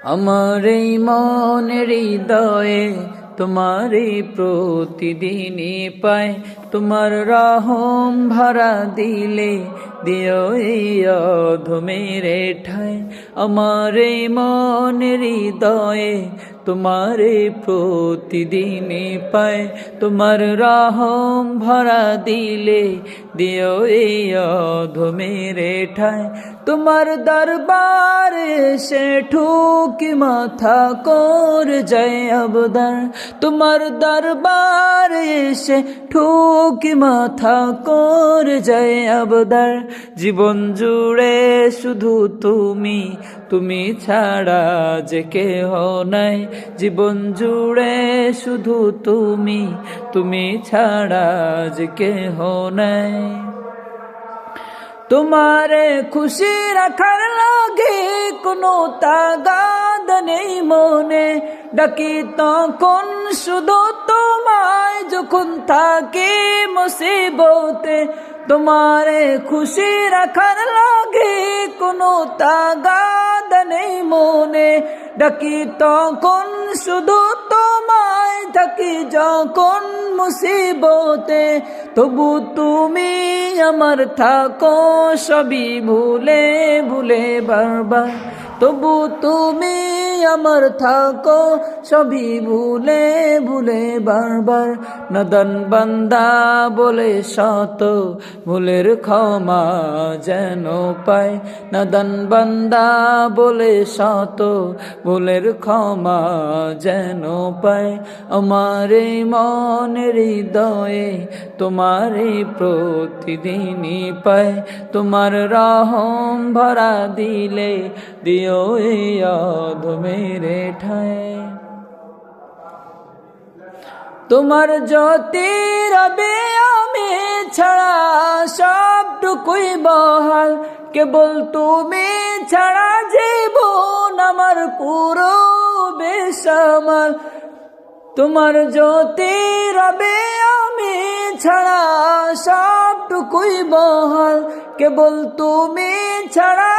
আমার এই মনের হৃদয়ে তোমারে প্রতিদিনই পায়, তোমার রহম ভরা দিলে দিও এই অধমের ঠায়। আমার এই মনের হৃদয়ে তোমারে প্রতিদিনই পায়, তোমার রহম ভরা দিলে দিও এই অধমের ঠায়। তোমার দরবারে সে ঠুকি মাথা কর যায় আবদার, তোমার দরবারে সে ঠুকি মাথা কর যায় আবদার। জীবন জুড়ে শুধু তুমি, তুমি ছাড়া যে কেহ নাই। জীবন জুড়ে শুধু তুমি, তুমি ছাড়া যে কেহ নাই। তোমারে খুশি রাখার লাগে কোনো তাগাদ নেই মনে, ডাকি তখন শুধু তোমায় যখন থাকি মুসিবতে। তোমারে খুশি রাখার লাগে কোনো তাগাদ নেই মনে, ডাকি তখন শুধু তোমায় থাকি যখন মুসিবতে। তবু তুমি আমার থাকো সবই ভুলে ভুলে বারবার, তবু তুমি আমার থাকো সবই ভুলে ভুলে বারবার। নাদান বান্দা বলে শত ভুলের ক্ষমা যেন পায়, নাদান বান্দা বলে শত ভুলের ক্ষমা যেন পায়। আমার এই মনের হৃদয়ে তোমারে প্রতিদিনই পায়, তোমার রহম ভরা দিলে দিও এই অধমের ঠায়। তোমার জ্যোতি রবে আমি ছাড়া সবটুকুই বহাল, কেবল তুমি ছাড়া জীবন আমার পুরো বেসামাল। তোমার জ্যোতি রবে আমি ছাড়া সবটুকুই বহাল, কেবল তুমি ছাড়া